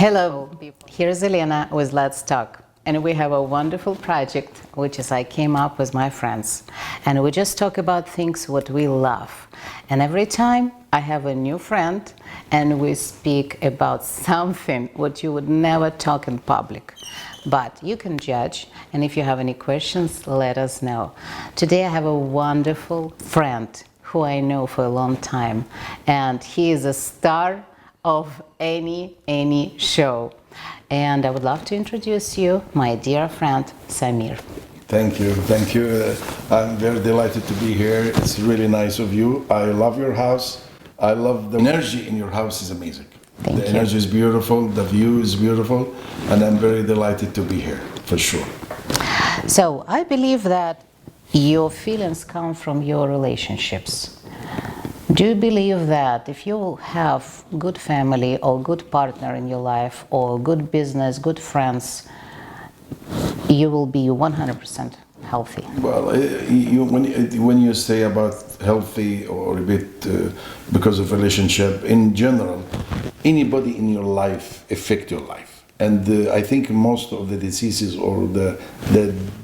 Hello, here's Elena with Let's Talk. And we have a wonderful project, which is I came up with my friends. And we just talk about things what we love. And every time I have a new friend and we speak about something what you would never talk in public. But you can judge, and if you have any questions, let us know. Today I have a wonderful friend who I know for a long time, and he is a star of any show. And I would love to introduce you, my dear friend, Samir. Thank you. I'm very delighted to be here. It's really nice of you. I love your house. I love the energy in your house is amazing. The energy is beautiful, the view is beautiful, and I'm very delighted to be here, for sure. So I believe that your feelings come from your relationships. Do you believe that if you have good family or good partner in your life or good business, good friends, you will be 100% healthy? Well, when you say about healthy or a bit because of relationship, in general, anybody in your life affect your life. And I think most of the diseases or the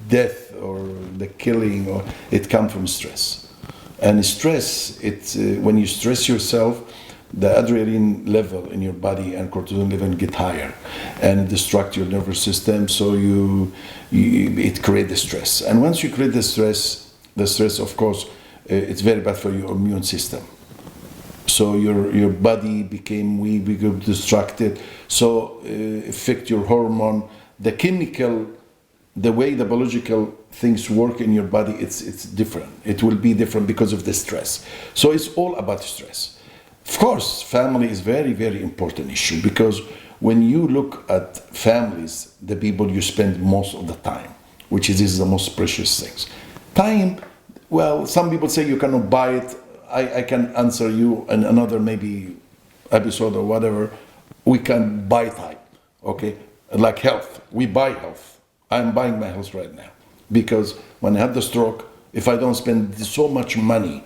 death or the killing, or it comes from stress. And stress, it's when you stress yourself, the adrenaline level in your body and cortisol level get higher, and it destructs your nervous system. So it creates the stress. And once you create the stress, of course, it's very bad for your immune system. So your body became weak, became distracted. So affect your hormone, the chemical. The way the biological things work in your body, it's different. It will be different because of the stress. So it's all about stress. Of course, family is very important issue, because when you look at families, the people you spend most of the time, which is the most precious things. Time, well, some people say you cannot buy it. I can answer you in another maybe episode or whatever. We can buy time, okay? Like health, we buy health. I'm buying my health right now, because when I had the stroke, if I don't spend so much money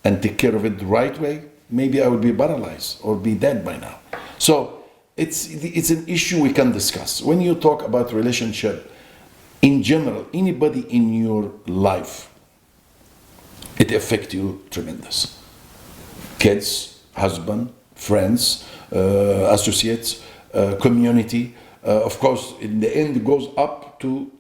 and take care of it the right way, maybe I would be paralyzed or be dead by now. So it's an issue we can discuss. When you talk about relationship, in general, anybody in your life, it affects you tremendous. Kids, husband, friends, associates, community. Of course, in the end, it goes up to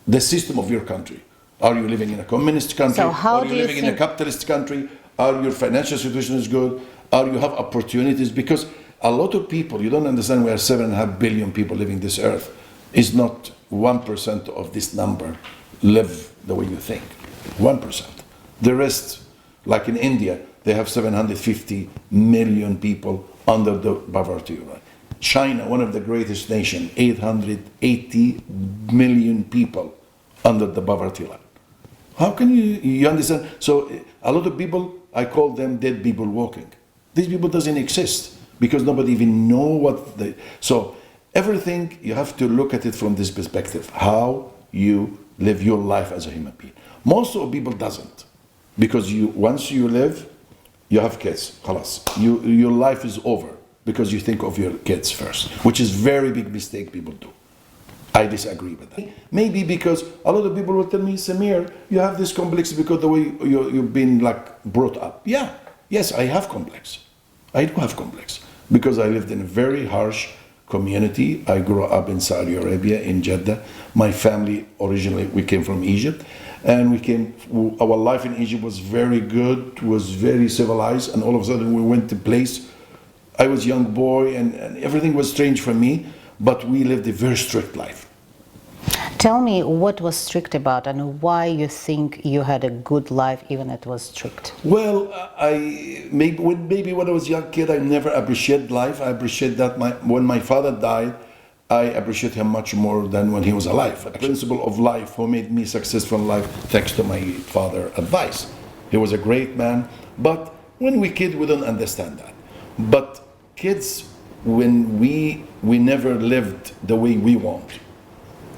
the system of your country. Are you living in a communist country? So how are you living in a capitalist country? Are your financial situation is good? Are you have opportunities? Because a lot of people, you don't understand, we are 7.5 billion people living this earth. Is not 1% of this number live the way you think. 1%. The rest, like in India, they have 750 million people under the poverty line. China, one of the greatest nations, 880 million people under the poverty line. How can you understand? So a lot of people, I call them dead people walking. These people doesn't exist because nobody even know what they. So everything you have to look at it from this perspective: how you live your life as a human being. Most of people doesn't, because once you live, you have kids. Khalas, your life is over. Because you think of your kids first, which is very big mistake people do. I disagree with that. Maybe because a lot of people will tell me, Samir, you have this complex because the way you've been like brought up. Yeah, yes, I have complex. I do have complex because I lived in a very harsh community. I grew up in Saudi Arabia, in Jeddah. My family originally, we came from Egypt, and our life in Egypt was very good, was very civilized, and all of a sudden we went to place. I was a young boy and everything was strange for me, but we lived a very strict life. Tell me what was strict about and why you think you had a good life even it was strict. Well, maybe when I was a young kid, I never appreciated life. I appreciate that when my father died, I appreciate him much more than when he was alive. The principle of life who made me successful in life, thanks to my father's advice. He was a great man, but when we kid, we don't understand that. But kids, when we never lived the way we want.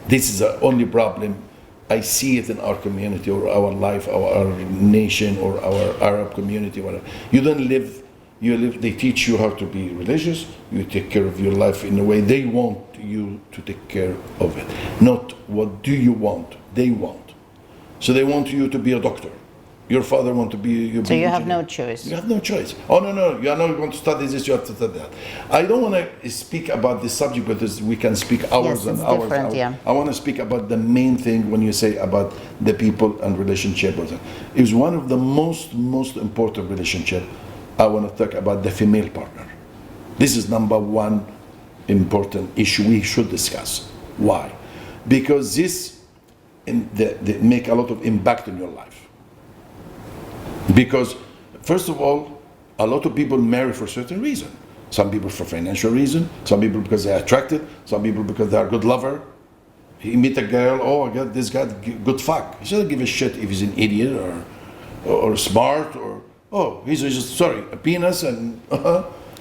This is the only problem. I see it in our community or our life, our nation or our Arab community. Whatever. You don't live You live. They teach you how to be religious. You take care of your life in a way they want you to take care of it. Not what do you want. They want. So they want you to be a doctor. Your father want to be. So you have no choice. You have no choice. Oh no, you are not going to study this. You have to study that. I don't want to speak about this subject because we can speak hours and hours. Different, yeah. I want to speak about the main thing when you say about the people and relationship. It is one of the most important relationship. I want to talk about the female partner. This is number one important issue we should discuss. Why? Because this they make a lot of impact in your life. Because, first of all, a lot of people marry for a certain reason. Some people for financial reason, some people because they're attracted, some people because they're a good lover. He meet a girl, oh, I got this guy, good fuck. He doesn't give a shit if he's an idiot or smart or, oh, he's just, sorry, a penis and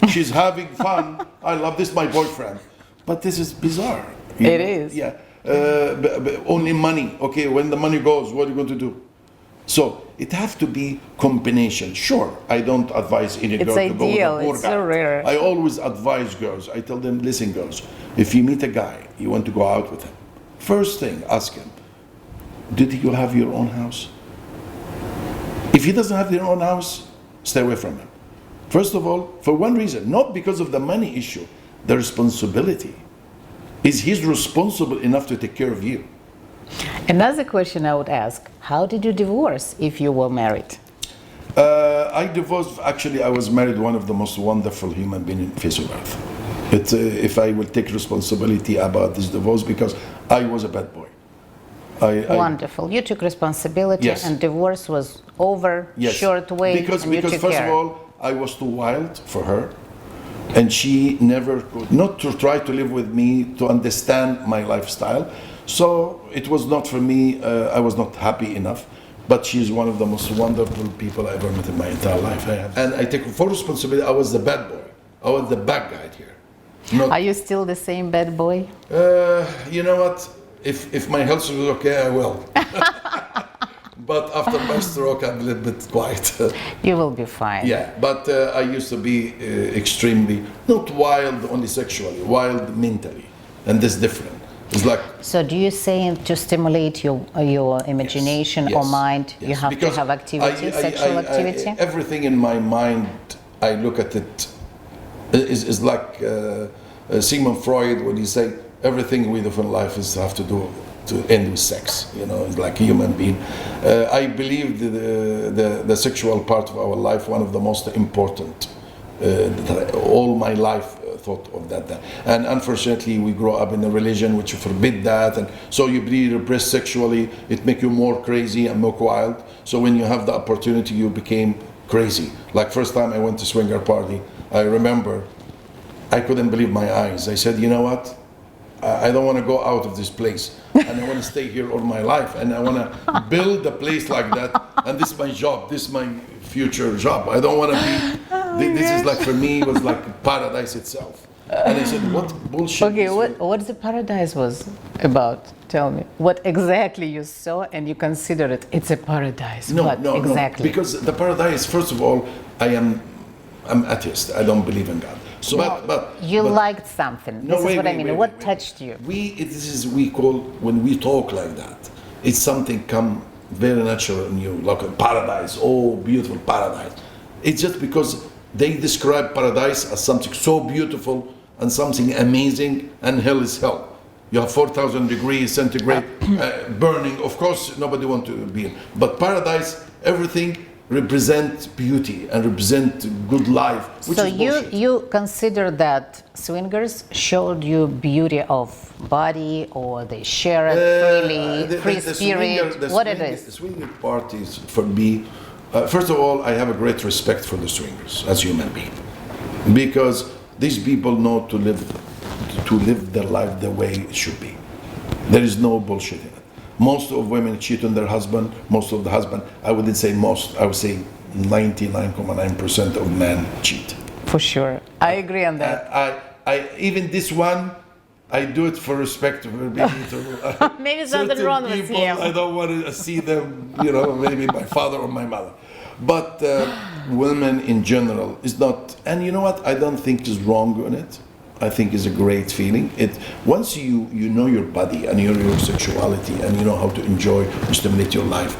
she's having fun. I love this, my boyfriend. But this is bizarre. It is. Yeah. But only money. Okay, when the money goes, what are you going to do? So it has to be combination. Sure, I don't advise any girl to go with a poor guy. It's so rare. I always advise girls. I tell them, listen, girls, if you meet a guy, you want to go out with him. First thing, ask him, did you have your own house? If he doesn't have their own house, stay away from him. First of all, for one reason, not because of the money issue, the responsibility. Is he responsible enough to take care of you? Another question I would ask, how did you divorce if you were married? I divorced, actually I was married one of the most wonderful human beings in the face of earth. If I will take responsibility about this divorce because I was a bad boy. Wonderful. You took responsibility, yes. And divorce was over, yes. short way, because and you took first care. of all, I was too wild for her. And she never could, not to try to live with me, to understand my lifestyle. So it was not for me, I was not happy enough. But she's one of the most wonderful people I ever met in my entire life. And I take full responsibility, I was the bad boy. I was the bad guy here. Are you still the same bad boy? You know what? If my health was okay, I will. But after my stroke, I'm a little bit quiet. You will be fine. Yeah, but I used to be extremely, not wild only sexually, wild mentally. And that's different. It's like. So do you say to stimulate your imagination yes, or mind, yes, you have to have activity, sexual activity? Everything in my mind, I look at it, is like Sigmund Freud when he say everything we do in life is have to do to end with sex. You know, it's like a human being. I believe the sexual part of our life, one of the most important. All my life thought of that. And unfortunately, we grow up in a religion which forbid that, and so you be repressed sexually. It make you more crazy and more wild. So when you have the opportunity, you became crazy. Like first time I went to swinger party, I remember I couldn't believe my eyes. I said, you know what? I don't want to go out of this place, and I want to stay here all my life, and I want to build a place like that. And this is my job. This is my future job. I don't want to be. This is like for me was like paradise itself. And I said, what bullshit? Okay, what the paradise was about? Tell me. What exactly you saw and you consider it? It's a paradise. No, what exactly? No. Because the paradise. First of all, I'm atheist. I don't believe in God. So, no, but you liked something. No, this is what I mean. What touched you? This is we call when we talk like that. It's something come very natural in you, like a paradise. Oh, beautiful paradise. It's just because they describe paradise as something so beautiful and something amazing, and hell is hell. You have 4,000 degrees centigrade burning. Of course, nobody want to be in. But paradise, everything represent beauty and represent good life. Which so is you consider that swingers showed you beauty of body, or they share it freely, free spirit? What it is? The swinger parties for me. First of all, I have a great respect for the swingers as human beings, because these people know to live their life the way it should be. There is no bullshit in it. Most of women cheat on their husband. Most of the husband, I wouldn't say most, I would say 99.9% of men cheat. For sure, I agree on that. I even this one, I do it for respect for maybe maybe something wrong with him. I don't want to see them, maybe my father or my mother. But women in general is not, and you know what? I don't think is wrong in it. I think is a great feeling. Once you know your body and your sexuality and you know how to enjoy and stimulate your life,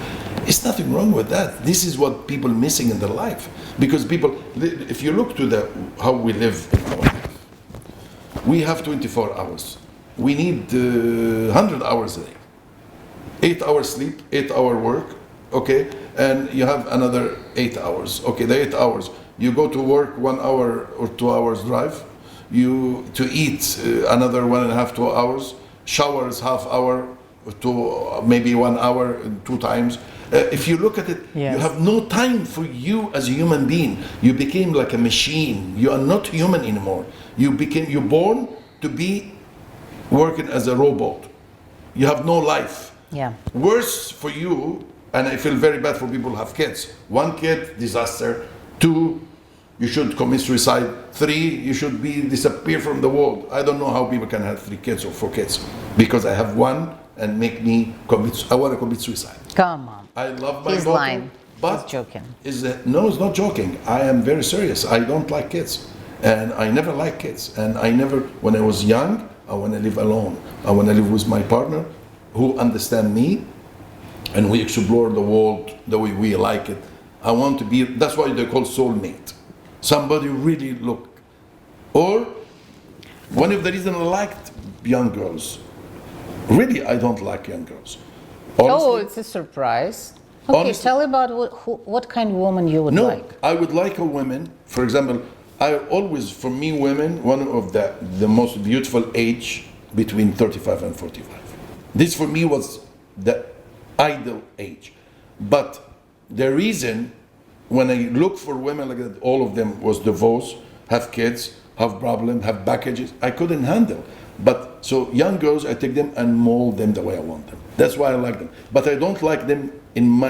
it's nothing wrong with that. This is what people missing in their life, because people, if you look to how we live in our life, we have 24 hours. We need 100 hours a day. 8 hours sleep, 8 hour work, okay, and you have another 8 hours. Okay, the 8 hours, you go to work 1 hour or 2 hours drive. You to eat another 1.5 2 hours, showers half hour to maybe 1 hour 2 times. If you look at it, yes. You have no time for you as a human being. You became like a machine. You are not human anymore. You're born to be working as a robot. You have no life. Yeah. Worse for you, and I feel very bad for people who have kids. 1 kid, disaster. 2, you should commit suicide. 3, you should disappear from the world. I don't know how people can have 3 kids or 4 kids, because I have 1 and make me I want to commit suicide. Come on. I love my He's daughter, lying. but he's joking. No, it's not joking. I am very serious. I don't like kids, and I never liked kids. And I never, when I was young, I want to live alone. I want to live with my partner, who understand me, and we explore the world the way we like it. I want to be. That's why they call soulmate. Somebody really look, or one of the reasons I liked young girls. Really, I don't like young girls. Honestly, Oh, it's a surprise. Okay, honestly, tell about what kind of woman you would like. I would like a woman, for example, for me, women, one of the most beautiful age between 35 and 45. This for me was the ideal age. But the reason, when I look for women like that, all of them was divorced, have kids, have problems, have packages, I couldn't handle. But so young girls, I take them and mold them the way I want them. That's why I like them. But I don't like them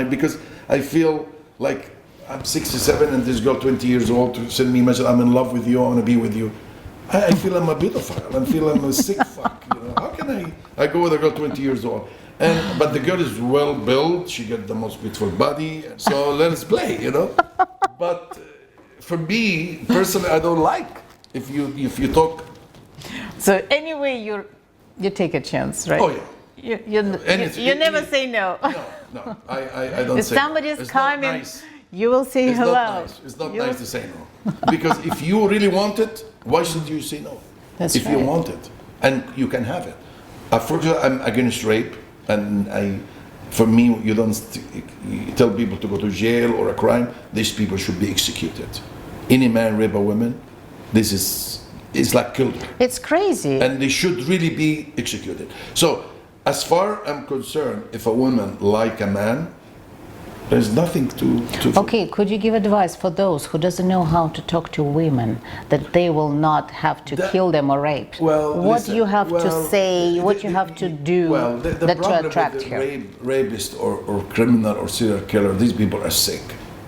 because I feel like I'm 67 and this girl 20 years old to send me a message, I'm in love with you, I want to be with you. I feel I'm a pedophile. I feel I'm a sick fuck. You know? How can I go with a girl 20 years old? But the girl is well built, she got the most beautiful body, so let's play, you know? But for me, personally, I don't like if you talk. So anyway, you take a chance, right? Oh yeah. You never say no. No, I don't If say somebody no. is coming, Nice. you will say It's hello. not nice. It's not nice to say no. Because if you really want it, why should you say no? That's if you right. want it, and you can have it. Unfortunately, I'm against rape, and for me, you don't you tell people to go to jail or a crime. These people should be executed. Any man rape a woman, it's like killed her. It's crazy. And they should really be executed. So, as far as I'm concerned, if a woman like a man, there's nothing to Okay, could you give advice for those who doesn't know how to talk to women, that they will not have to kill them or rape? What listen, you have to say, what you have to do the that to problem attract with the her. rapist or criminal or serial killer, these people are sick.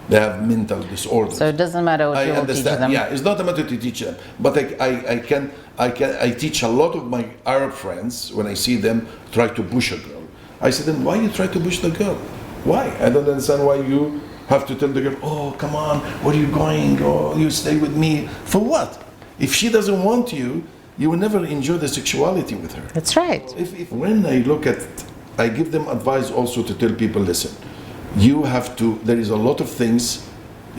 They have mental disorders. So it doesn't matter what you will teach them. Yeah, it's not a matter to teach them, but I teach a lot of my Arab friends when I see them try to push a girl. I say to them, why you try to push the girl? Why? I don't understand why you have to tell the girl, oh, come on, where are you going? Oh, you stay with me. For what? If she doesn't want you, you will never enjoy the sexuality with her. That's right. When I look at, I give them advice also to tell people, listen, there is a lot of things,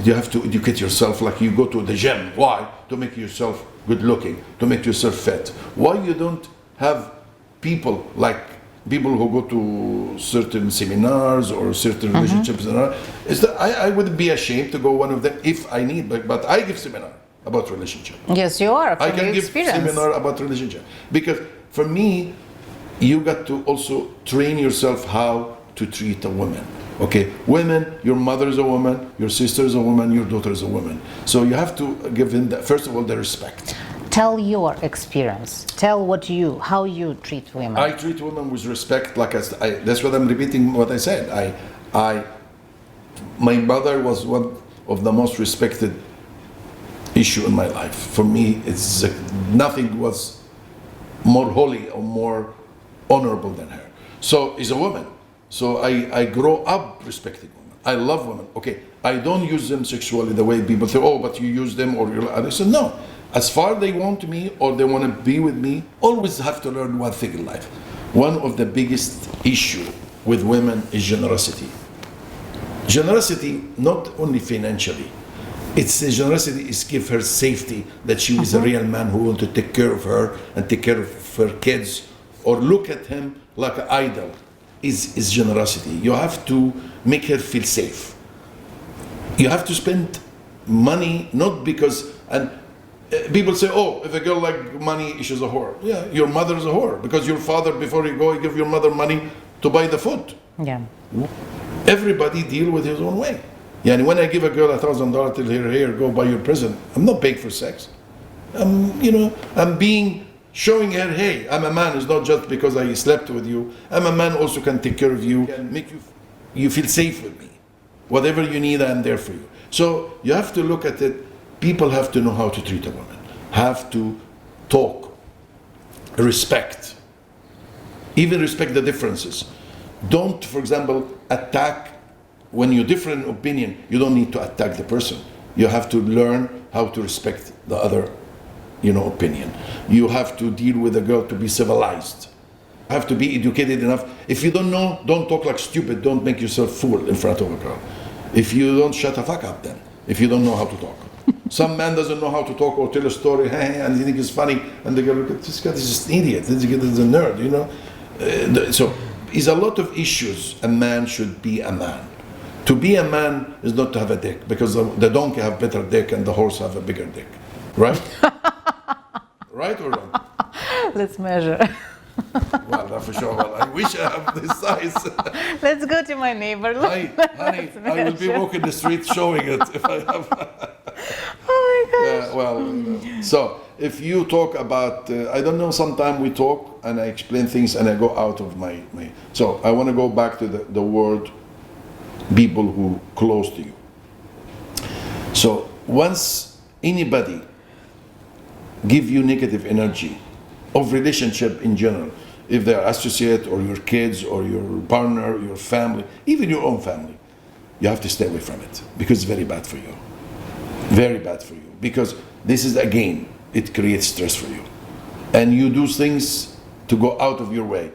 you have to educate yourself, like you go to the gym. Why? To make yourself good looking, to make yourself fit. Why you don't have people who go to certain seminars or certain relationship seminars? I would be ashamed to go one of them if I need, but I give seminar about relationship. Yes, you are. I From can your give experience. seminar about relationship, because for me, you got to also train yourself how to treat a woman. Okay, women, your mother is a woman, your sister is a woman, your daughter is a woman. So you have to give them, first of all, the respect. Tell your experience. Tell how you treat women. I treat women with respect, that's what I'm repeating what I said. My mother was one of the most respected issue in my life. For me, nothing was more holy or more honorable than her. So, is a woman. So I grow up respecting women. I love women. Okay, I don't use them sexually the way people say, oh, but you use them or you. I said, no. As far they want me or they want to be with me, always have to learn one thing in life. One of the biggest issue with women is generosity. Generosity, not only financially. It's generosity is give her safety that she is a real man who want to take care of her and take care of her kids or look at him like an idol is generosity. You have to make her feel safe. You have to spend money not because people say, oh, if a girl like money, she's a whore. Yeah, your mother is a whore because your father, before you go, you give your mother money to buy the food. Yeah. Everybody deal with his own way. Yeah, and when I give a girl $1,000 till here, go buy your present, I'm not paying for sex. I'm showing her, hey, I'm a man. It's not just because I slept with you. I'm a man also can take care of you, can make you feel safe with me. Whatever you need, I'm there for you. So you have to look at it. People have to know how to treat a woman, have to talk, respect, even respect the differences. Don't, for example, attack. When you're different in opinion, you don't need to attack the person. You have to learn how to respect the other, opinion. You have to deal with a girl to be civilized. You have to be educated enough. If you don't know, don't talk like stupid. Don't make yourself fool in front of a girl. If you don't, shut the fuck up then. If you don't know how to talk. Some man doesn't know how to talk or tell a story, and he thinks it's funny, and they go, look at this guy, this is just an idiot, this guy is a nerd, So, it's a lot of issues. A man should be a man. To be a man is not to have a dick, because the donkey have better dick and the horse have a bigger dick, right? Right or wrong? Let's measure. Well, that's for sure. Well, I wish I have this size. Let's go to my neighbor. Honey, I will be walking the street showing it if I have. Oh my gosh. So if you talk about, I don't know, sometimes we talk and I explain things and I go out of my. So I want to go back to the word people who close to you. So once anybody give you negative energy of relationship in general, if they're associate or your kids or your partner, your family, even your own family, you have to stay away from it because it's very bad for you. Very bad for you. Because this is, again, it creates stress for you. And you do things to go out of your way.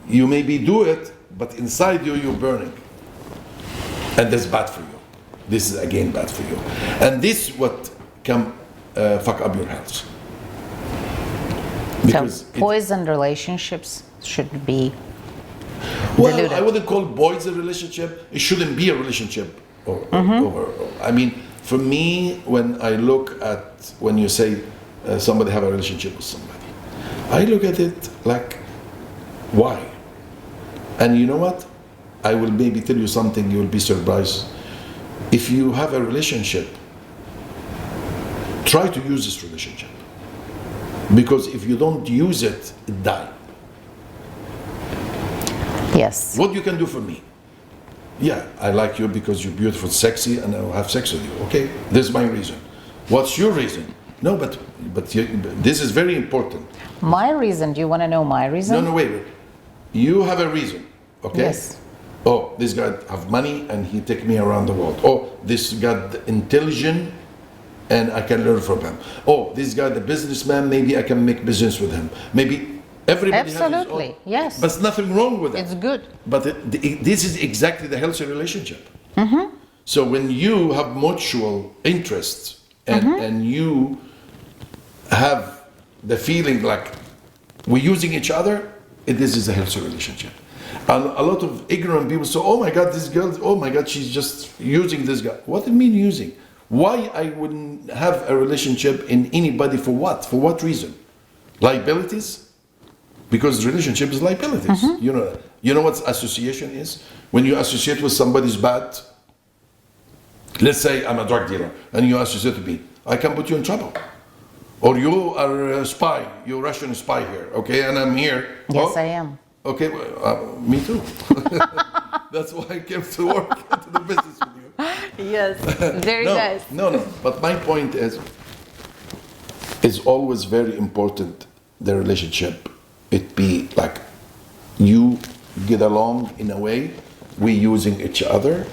You maybe do it, but inside you, you're burning. And that's bad for you. This is, again, bad for you. And this is what can fuck up your health. Because so poison relationships should be diluted. I wouldn't call boys a relationship. It shouldn't be a relationship. I mean, for me, when I look at, when you say somebody have a relationship with somebody, I look at it like, why? And you know what? I will maybe tell you something, you will be surprised. If you have a relationship, try to use this relationship. Because if you don't use it, it dies. Yes. What you can do for me? Yeah, I like you because you're beautiful, sexy, and I will have sex with you. Okay, this is my reason. What's your reason? No, but this is very important. My reason? Do you want to know my reason? No, wait. You have a reason, okay? Yes. Oh, this guy have money and he take me around the world. Oh, this guy intelligent and I can learn from him. Oh, this guy the businessman, maybe I can make business with him. Maybe everybody absolutely has his own, yes. But there's nothing wrong with it. It's good. But this is exactly the healthy relationship. So when you have mutual interests and you have the feeling like we're using each other, this is a healthy relationship. And a lot of ignorant people say, oh my God, this girl, oh my God, she's just using this guy. What do you mean using? Why I wouldn't have a relationship in anybody for what? For what reason? Liabilities? Because relationship is liabilities. You know what association is? When you associate with somebody's bad, let's say I'm a drug dealer and you associate with me, I can put you in trouble. Or you are a spy, you're a Russian spy here, okay, and I'm here. Yes, I am. Okay, me too. That's why I came to work into the business with you. Yes, very nice. No. But my point is, it's always very important, the relationship, it be like you get along in a way, we using each other,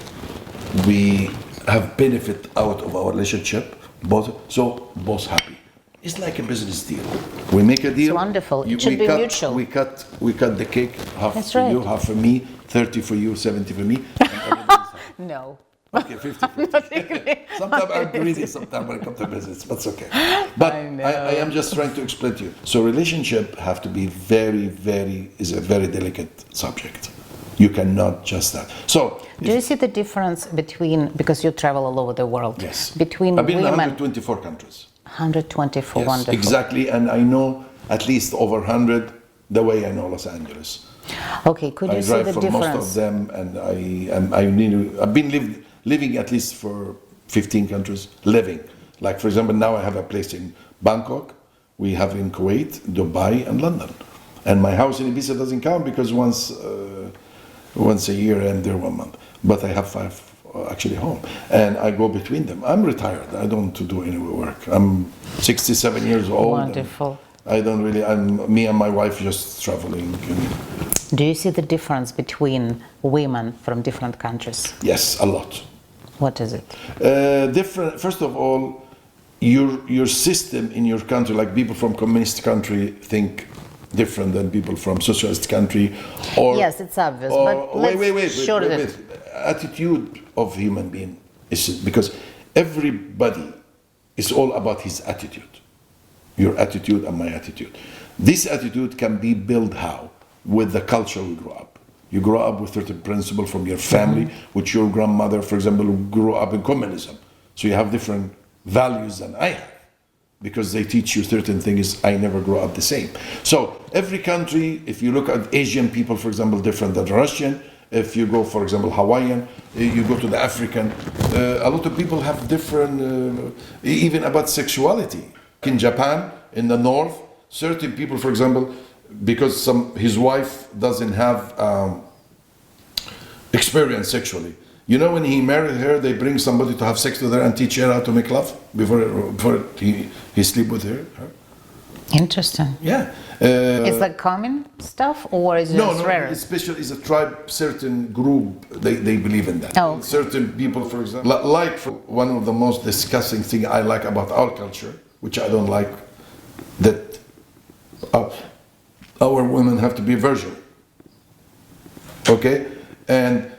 we have benefit out of our relationship, both happy. It's like a business deal. We make a deal. It's wonderful. It should be mutual. We cut the cake, half That's for right. you, half for me, 30 for you, 70 for me. And everybody's happy. No. Okay, 50-50. Sometimes I'm greedy, sometimes when it comes to business, but it's okay. But I am just trying to explain to you. So relationship have to be is a very delicate subject. You cannot just that. So do you see the difference between, because you travel all over the world, yes, between I've been in women? 124 countries. 124, Yes, wonderful. exactly, and I know at least over 100 the way I know Los Angeles. Okay, could you I see drive the for difference? most of them, and I've been living at least for 15 countries, living. Like for example, now I have a place in Bangkok, we have in Kuwait, Dubai, and London. And my house in Ibiza doesn't count because once a year and there 1 month. But I have 5 actually home, and I go between them. I'm retired. I don't do any work. I'm 67 years old. Wonderful. I don't really. Me and my wife just traveling. Do you see the difference between women from different countries? Yes, a lot. What is it? Different. First of all, your system in your country, like people from communist country think different than people from socialist country. Or yes, it's obvious. But wait. Attitude of human being is because everybody is all about his attitude. Your attitude and my attitude. This attitude can be built how? With the culture we grew up. You grow up with certain principle from your family, which your grandmother, for example, grew up in communism. So you have different values than I have, because they teach you certain things. I never grew up the same. So every country, if you look at Asian people, for example, different than Russian. If you go, for example, Hawaiian, you go to the African, a lot of people have different, even about sexuality. In Japan, in the north, certain people, for example, because his wife doesn't have experience sexually. You know, when he married her, they bring somebody to have sex with her and teach her how to make love before he sleep with her. Interesting. Yeah. Is that common stuff, or is it just rare? No, especially is a tribe, certain group, they believe in that. Oh. Certain people, for example, like one of the most disgusting thing I like about our culture, which I don't like, that our women have to be virgin. Okay? And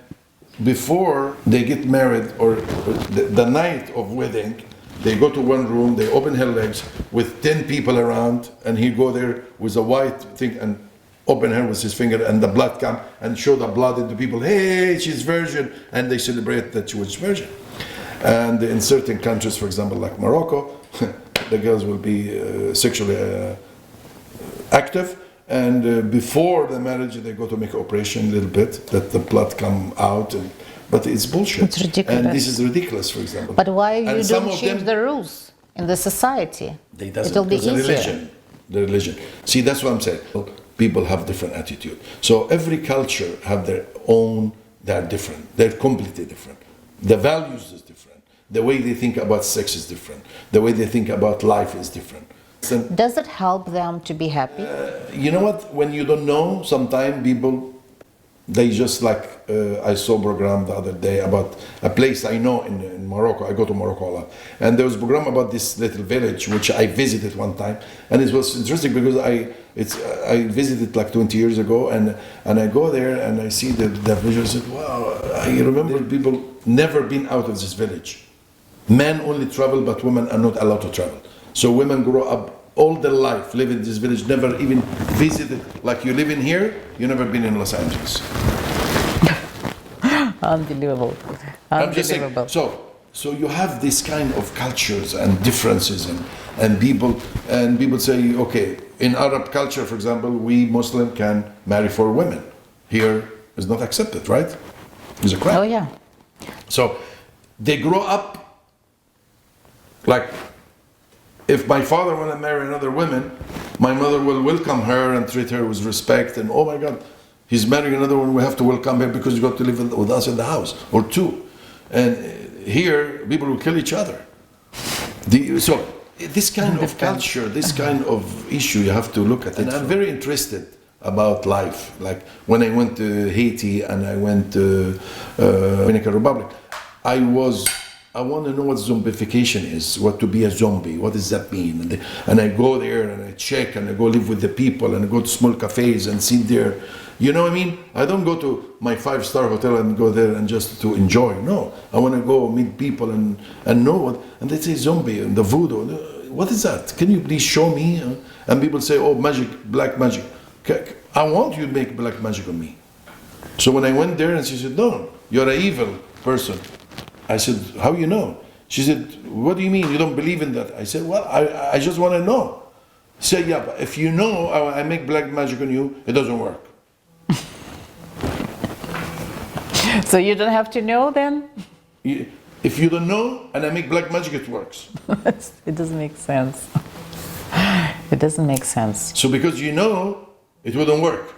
before they get married, or the night of wedding, they go to one room, they open her legs with 10 people around, and he go there with a white thing and open her with his finger, and the blood come and show the blood into people. Hey, she's virgin, and they celebrate that she was virgin. And in certain countries, for example, like Morocco, the girls will be sexually active, and before the marriage, they go to make operation a little bit that the blood come out. But it's bullshit. It's ridiculous. And this is ridiculous, for example. But why you And don't change the rules in the society? It'll be easier. The religion. See, that's what I'm saying. People have different attitude. So every culture have their own, they're different. They're completely different. The values is different. The way they think about sex is different. The way they think about life is different. Does it help them to be happy? You know what? When you don't know, sometimes people, they just like, I saw a program the other day about a place I know in Morocco. I go to Morocco a lot. And there was a program about this little village, which I visited one time. And it was interesting because I visited like 20 years ago, and I go there and I see the village. I said, wow, I remember people never been out of this village. Men only travel, but women are not allowed to travel. So women grow up all their life, live in this village, never even visited. Like you live in here, you never been in Los Angeles. Unbelievable. I'm just saying, so you have this kind of cultures and differences, and people say, okay, in Arab culture, for example, we Muslim can marry 4 women. Here is not accepted, right? It's a crime. Oh yeah. So they grow up like, if my father want to marry another woman, my mother will welcome her and treat her with respect, and oh my God, he's marrying another one, we have to welcome him because he's got to live with us in the house, or 2. And here, people will kill each other. So this kind of culture, this kind of issue, you have to look at it. And I'm very interested about life. Like when I went to Haiti and I went to Dominican Republic, I want to know what zombification is, what to be a zombie, what does that mean? And I go there and I check and I go live with the people and I go to small cafes and sit there. You know what I mean? I don't go to my 5-star hotel and go there and just to enjoy. No, I want to go meet people and know what. And they say zombie and the voodoo. What is that? Can you please show me? And people say, oh, magic, black magic. I want you to make black magic on me. So when I went there and she said, no, you're an evil person. I said, how you know? She said, what do you mean? You don't believe in that? I said, well, I just want to know. She said, yeah, but if you know I make black magic on you, it doesn't work. So you don't have to know then? If you don't know and I make black magic, it works. It doesn't make sense. It doesn't make sense. So because you know, it wouldn't work.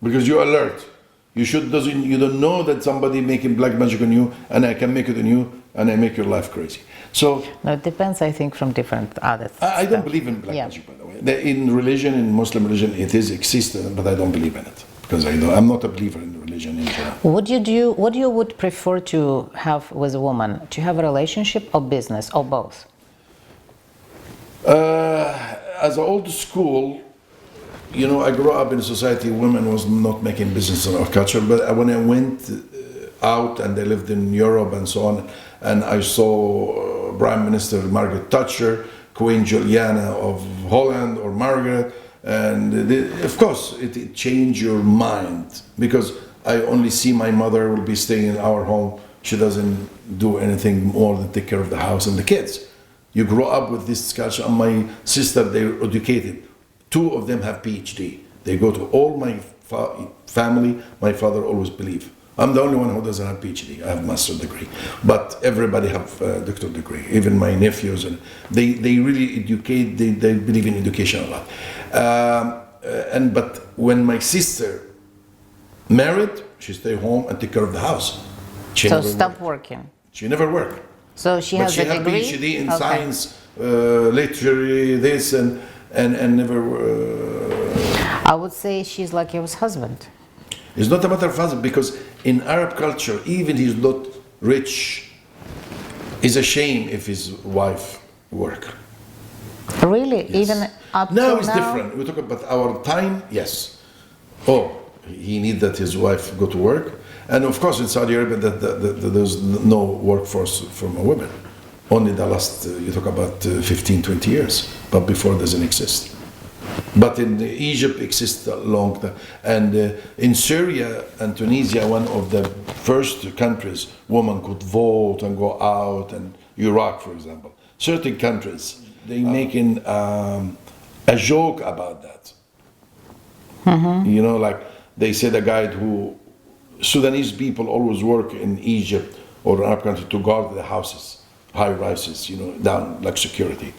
Because you're alert. You don't know that somebody making black magic on you and I can make it on you and I make your life crazy. So no, it depends, I think, from different others. I don't believe in black magic, by the way. In religion, in Muslim religion, it exists, but I don't believe in it. Because I'm not a believer in religion in general. What you would prefer to have with a woman? To have a relationship or business or both? As an old school, you know, I grew up in a society women was not making business in our culture. But when I went out and I lived in Europe and so on, and I saw Prime Minister Margaret Thatcher, Queen Juliana of Holland, or Margaret. And of course, it changed your mind, because I only see my mother will be staying in our home. She doesn't do anything more than take care of the house and the kids. You grow up with this culture. And my sister, they're educated. 2 of them have PhD. They go to all my family. My father always believe. I'm the only one who doesn't have PhD. I have master's degree, but everybody have doctorate degree. Even my nephews, and they really educate. They believe in education a lot. But when my sister married, she stayed home and took care of the house. So stop working. She never worked. So she has a degree. She had PhD in science, literature, this and never. I would say she's like your husband. It's not a matter of husband, because in Arab culture, even he's not rich, it's a shame if his wife work. Really? Yes. Even up now till it's now? different. We talk about our time, yes. Oh, he need that his wife go to work. And of course in Saudi Arabia there's no workforce from a woman. Only the last, you talk about 15, 20 years, but before it doesn't exist. But in Egypt exists a long time. And in Syria and Tunisia, one of the first countries, women could vote and go out, and Iraq, for example. Certain countries, they making a joke about that. Mm-hmm. You know, like they said a guy who, Sudanese people always work in Egypt or Arab country to guard the houses, high rises, you know, down like security.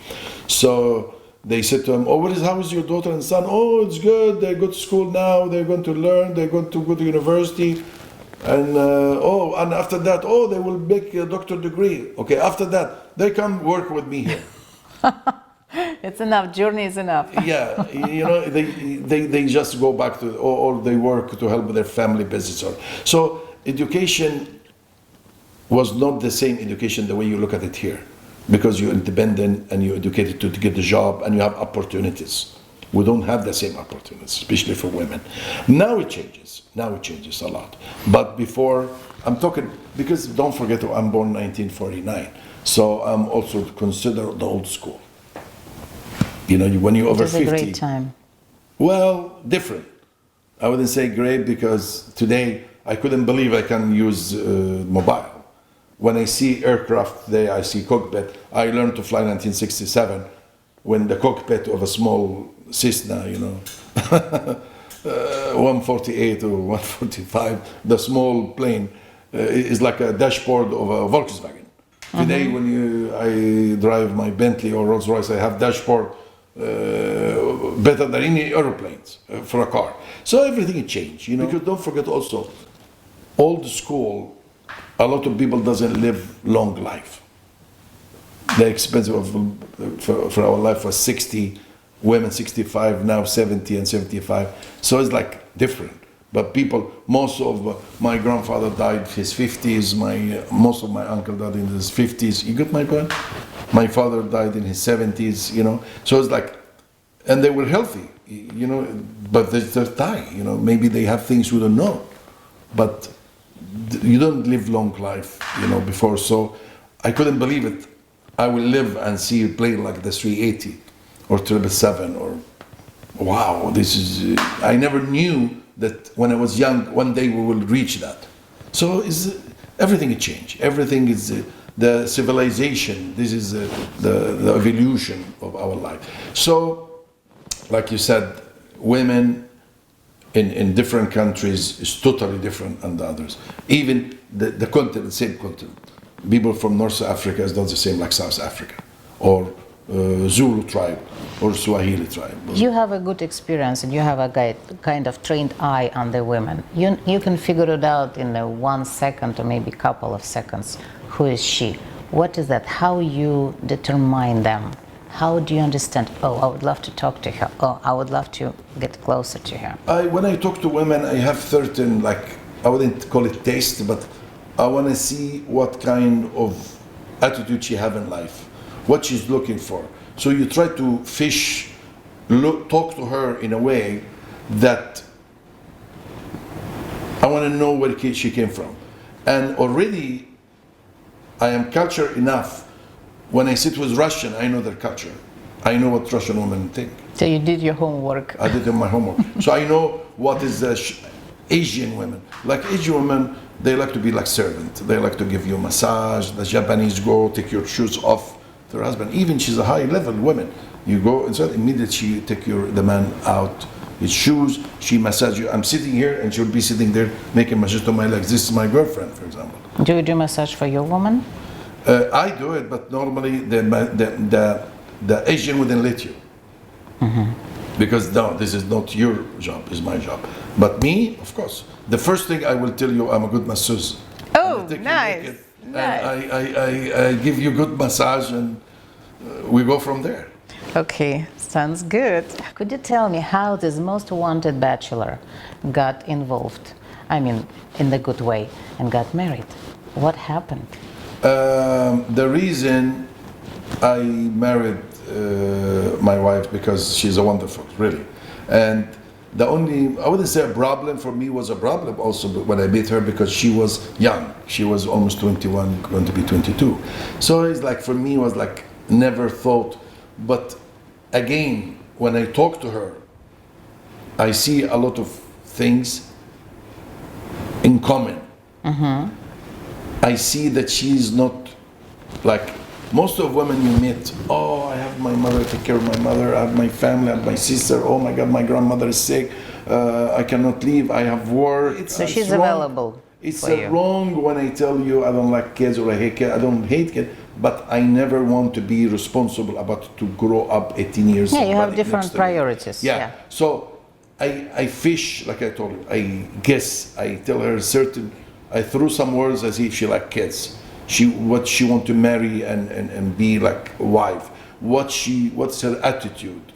So they said to him, oh, how is your daughter and son? Oh, it's good, they go to school now, they're going to learn, they're going to go to university. And and after that, they will make a doctorate degree. Okay, after that, they come work with me here. It's enough, journey is enough. Yeah, you know, they just go back to, or they work to help with their family business. So education was not the same education the way you look at it here. Because you're independent and you're educated to get a job and you have opportunities. We don't have the same opportunities, especially for women. Now it changes. Now it changes a lot. But before, I'm talking, because don't forget, I'm born 1949. So I'm also considered the old school. You know, when you're over 50. It was a great time. Well, different. I wouldn't say great, because today I couldn't believe I can use mobile. When I see aircraft today, I see cockpit. I learned to fly in 1967 when the cockpit of a small Cessna, 148 or 145, the small plane, is like a dashboard of a Volkswagen. Today, when I drive my Bentley or Rolls Royce, I have dashboard better than any airplanes for a car. So everything changed, Because don't forget also, old school, a lot of people doesn't live long life. The expensive for our life was 60, women 65, now 70 and 75. So it's like different. But people, most of my grandfather died in his 50s, most of my uncle died in his 50s. You get my point? My father died in his 70s, you know. So it's like, and they were healthy, you know, but they die, you know. Maybe they have things we don't know. But you don't live long life, you know, before. So I couldn't believe it. I will live and see a plane like the 380 or 777 or, wow, this is, I never knew that when I was young, one day we will reach that. So everything is changed. Everything is the civilization. This is the evolution of our life. So, like you said, women in different countries is totally different than the others. Even the continent, the same continent. People from North Africa is not the same like South Africa, or Zulu tribe, or Swahili tribe. You have a good experience, and you have a kind of trained eye on the women. You can figure it out in 1 second or maybe couple of seconds. Who is she? What is that? How you determine them? How do you understand? Oh, I would love to talk to her. Oh, I would love to get closer to her. When I talk to women, I have certain, like, I wouldn't call it taste, but I want to see what kind of attitude she have in life, what she's looking for. So you try to fish, talk to her in a way that I want to know where she came from. And already I am cultured enough. When I sit with Russian, I know their culture. I know what Russian women think. So you did your homework. I did my homework. So I know what is Asian women. Like Asian women, they like to be like servant. They like to give you a massage. The Japanese go take your shoes off their husband. Even she's a high level woman. You go inside, immediately she take the man out his shoes, she massage you. I'm sitting here and she'll be sitting there making massage to my legs. This is my girlfriend, for example. Do you do massage for your woman? I do it, but normally the Asian wouldn't let you. Because no, this is not your job, it's my job. But me, of course, the first thing I will tell you, I'm a good masseuse. Oh, nice. I give you good massage and we go from there. Okay, sounds good. Could you tell me how this most wanted bachelor got involved? I mean, in the good way, and got married. What happened? The reason I married my wife, because she's a wonderful, really. And the only, I wouldn't say a problem for me was a problem also when I met her, because she was young. She was almost 21, going to be 22. So it's like, for me, it was like, never thought. But again, when I talk to her, I see a lot of things in common. I see that she's not like most of women you meet. Oh, I have my mother, take care of my mother. I have my family, I have my sister. Oh my God, my grandmother is sick. I cannot leave. I have work. So she's available. It's wrong when I tell you I don't like kids or I hate kids. I don't hate kids, but I never want to be responsible about to grow up 18 years. Yeah, you have different priorities. Yeah. So I fish, like I told you. I guess, I tell her certain, I threw some words as if she like kids. What she want to marry and be like a wife. What's her attitude?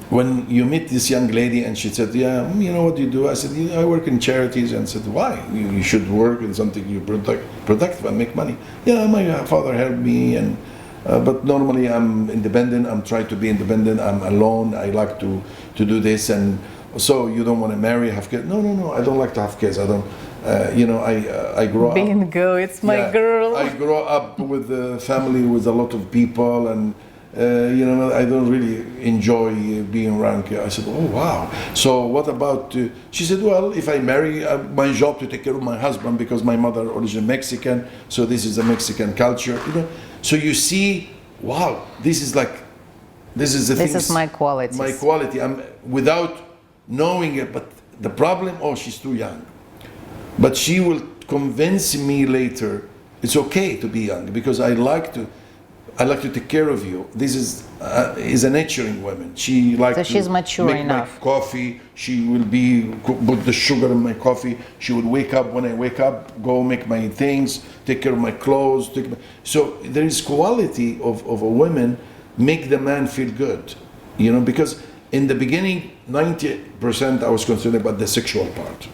When you meet this young lady and she said, yeah, you know what you do? I said, yeah, I work in charities. And said, why? You should work in something you productive and make money. Yeah, my father helped me, and but normally I'm independent. I'm trying to be independent. I'm alone. I like to do this. And so you don't want to marry, have kids? No, I don't like to have kids. I don't, I grow up. Bingo, it's my girl. I grow up with a family with a lot of people, and I don't really enjoy being around here. I said, oh wow. So what about, she said, well, if I marry, my job to take care of my husband, because my mother originally Mexican, so this is a Mexican culture. So you see, wow, this is the This is my quality. My quality. I'm without knowing it, but the problem, oh, she's too young. But she will convince me later, it's okay to be young, because I like to take care of you. This is a nurturing woman. She likes so she's mature make enough. My coffee. She will put the sugar in my coffee. She would wake up when I wake up, go make my things, take care of my clothes. So there is quality of a woman make the man feel good, because in the beginning, 90% I was concerned about the sexual part.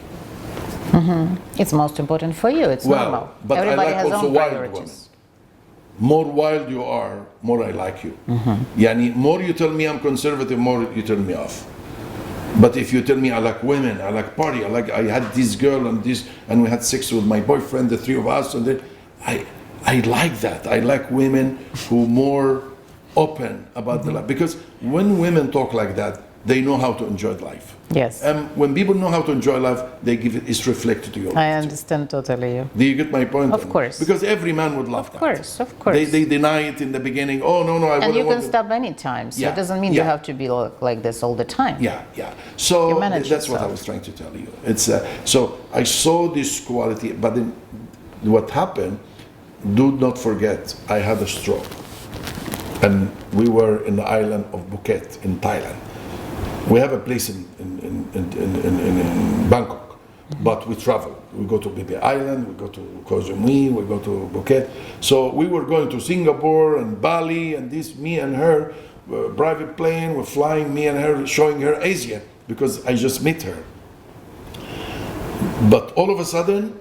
It's most important for you. It's normal. But Everybody I like has also own wild priorities. women. More wild you are, more I like you. Yani, more you tell me I'm conservative, more you turn me off. But if you tell me I like women, I like party, I had this girl and this, and we had sex with my boyfriend, the three of us, and then I like that. I like women who more open about the life, because when women talk like that, they know how to enjoy life. Yes. And when people know how to enjoy life, they give it's reflected to you. I understand totally. Do you get my point? Of course. Because every man would love Of course, of course. They deny it in the beginning. Oh no, I And wouldn't you can want to. stop anytime, so Yeah, it doesn't mean you have to be like this all the time. Yeah. So You manage that's what I yourself. was trying to tell you. It's so I saw this quality, but then what happened? Do not forget, I had a stroke, and we were in the island of Phuket in Thailand. We have a place in Bangkok, but we travel. We go to Baby Island, we go to Koh Samui, we go to Phuket. So we were going to Singapore and Bali, and this, me and her, private plane, we're flying, me and her, showing her Asia, because I just met her. But all of a sudden,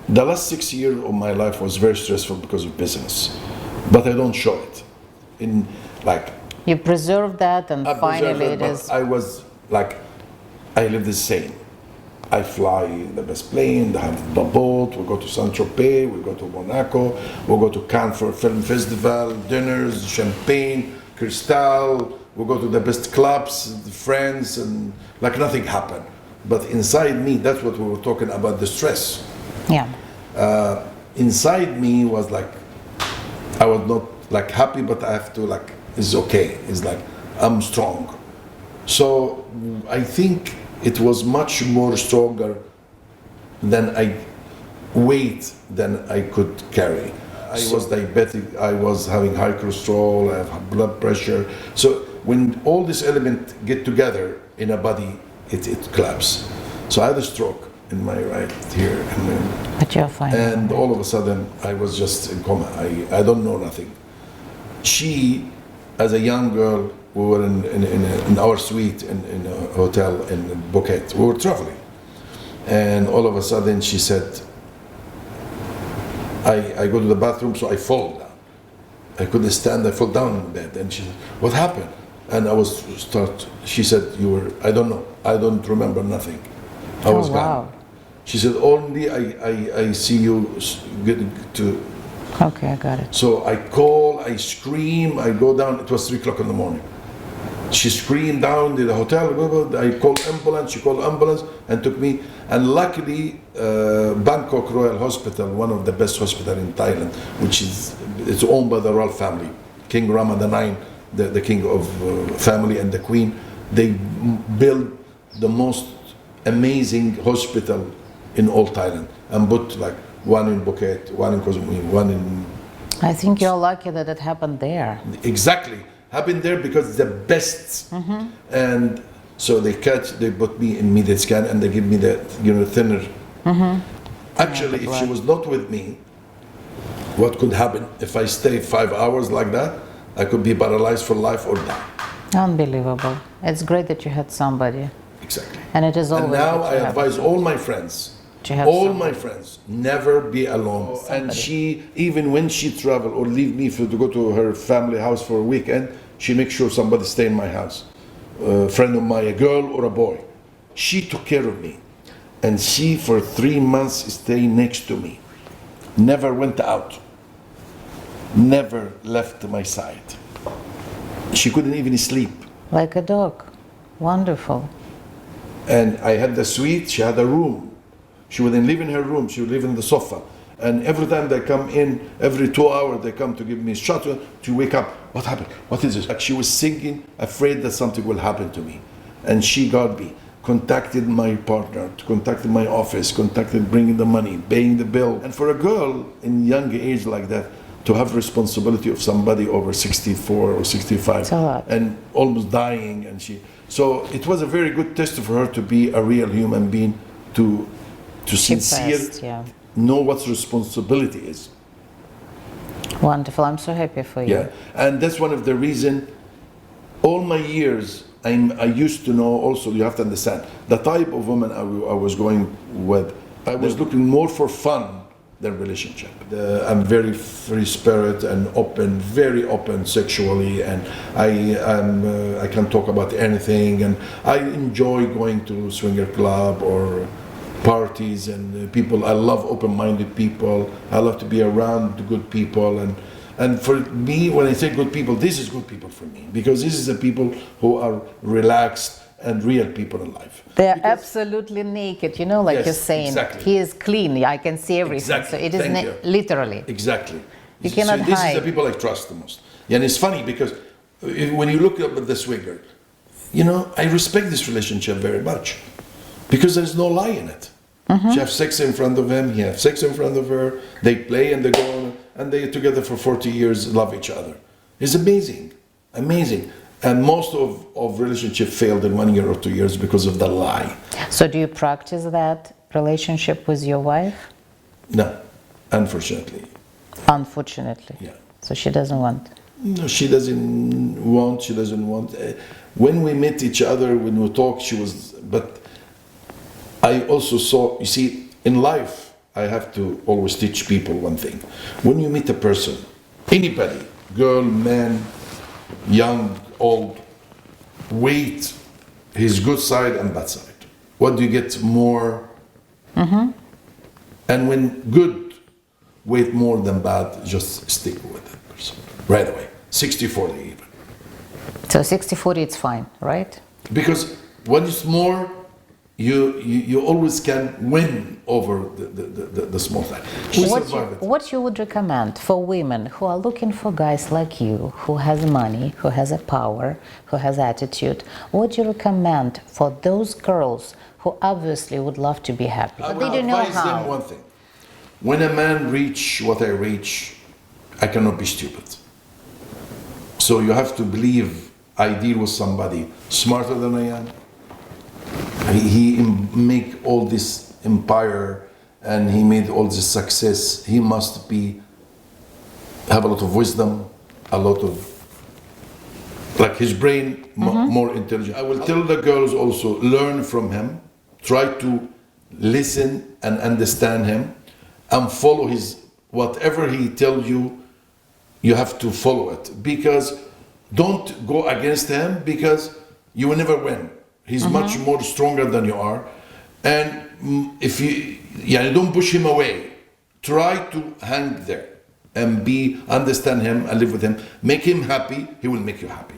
the last 6 years of my life was very stressful because of business, but I don't show it. In like You preserve that, and I finally preserve it but is. I was like, I live the same. I fly the best plane, I have the boat, we go to Saint-Tropez, we go to Monaco, we go to Cannes for a film festival, dinners, champagne, Cristal, we go to the best clubs, friends, and like nothing happened. But inside me, that's what we were talking about, the stress. Yeah. Inside me was like, I was not like happy, but I have to like, it's okay. It's like, I'm strong. So I think it was much more stronger than weight than I could carry. I was diabetic, I was having high cholesterol, I have blood pressure. So when all these elements get together in a body, it collapses. So I had a stroke in my right here, But you're fine. and all of a sudden I was just in coma. I don't know nothing. She, as a young girl, we were in our suite in a hotel in Phuket. We were traveling, and all of a sudden she said, I go to the bathroom, so I fall down. I couldn't stand, I fell down in bed. And she said, what happened? And she said, I don't know, I don't remember nothing. I was gone. Wow. She said, only I see you get to. Okay, I got it. So I call, I scream, I go down, it was 3 o'clock in the morning. She screamed down to the hotel, I called ambulance, she called ambulance and took me. And luckily, Bangkok Royal Hospital, one of the best hospitals in Thailand, it's owned by the royal family. King Rama IX, the king of family, and the queen, they built the most amazing hospital in all Thailand, and put like one in Phuket, one in Koh Samui, one in. I think you're lucky that it happened there. Exactly, happened there because it's the best. And so they put me in immediate scan, and they give me the thinner. Actually, if she was not with me, what could happen if I stay 5 hours like that? I could be paralyzed for life or die. Unbelievable. It's great that you had somebody. Exactly. And it is always. And now good to I have advise all my friends, to have all somebody. my friends, never be alone. And she, even when she travel or leave me to go to her family house for a weekend, she makes sure somebody stay in my house. A friend of mine, a girl or a boy. She took care of me. And she, for 3 months, stayed next to me. Never went out. Never left my side. She couldn't even sleep. Like a dog. Wonderful. And I had the suite, she had a room. She wouldn't live in her room, she would live in the sofa. And every time they come in, every 2 hours they come to give me a shot to wake up. What happened? What is this? Like she was singing, afraid that something will happen to me. And she got me, contacted my partner, contacted my office, contacted bringing the money, paying the bill. And for a girl in young age like that, to have responsibility of somebody over 64 or 65 It's a lot. and almost dying, and so it was a very good test for her to be a real human being, to sincere Fast, yeah. know what responsibility is. Wonderful. I'm so happy for you. Yeah, and that's one of the reason all my years, I used to know also, you have to understand, the type of woman I was going with, I was looking more for fun than relationship. I'm very free spirit and open, very open sexually, and I can talk about anything, and I enjoy going to swinger club or parties and people. I love open-minded people. I love to be around the good people, and for me, when I say good people, this is good people for me, because this is the people who are relaxed and real people in life. They're absolutely naked, you know, like Yes, you're saying. exactly. He is clean, I can see everything. Exactly. So it is Thank you. literally. Exactly. You cannot this hide. is the people I trust the most. Yeah, and it's funny because when you look up at the swinger, you know, I respect this relationship very much because there's no lie in it. She has sex in front of him, he has sex in front of her, they play and they go on, and they're together for 40 years, love each other. It's amazing, amazing. And most of relationship failed in 1 year or 2 years because of the lie. So do you practice that relationship with your wife? No, unfortunately. Unfortunately. Yeah. So she doesn't want. No, she doesn't want. When we met each other, when we talked, she was, but I also saw, you see, in life, I have to always teach people one thing. When you meet a person, anybody, girl, man, young, old, weight his good side and bad side. What do you get more? And when good weight more than bad, just stick with that person right away. 60-40 even. So 60-40, it's fine, right? Because when it's more, you always can win over the small side. What you would recommend for women who are looking for guys like you, who has money, who has a power, who has attitude? What do you recommend for those girls who obviously would love to be happy, but they don't know advise them how? one thing. When a man reach what I reach, I cannot be stupid. So you have to believe I deal with somebody smarter than I am. He make all this empire and he made all this success. He must have a lot of wisdom, a lot of, like his brain more intelligent. I will tell the girls also, learn from him, try to listen and understand him, and follow whatever he tells you, you have to follow it. Because don't go against him, because you will never win. He's much more stronger than you are. And if you don't push him away, try to hang there and understand him and live with him. Make him happy, he will make you happy.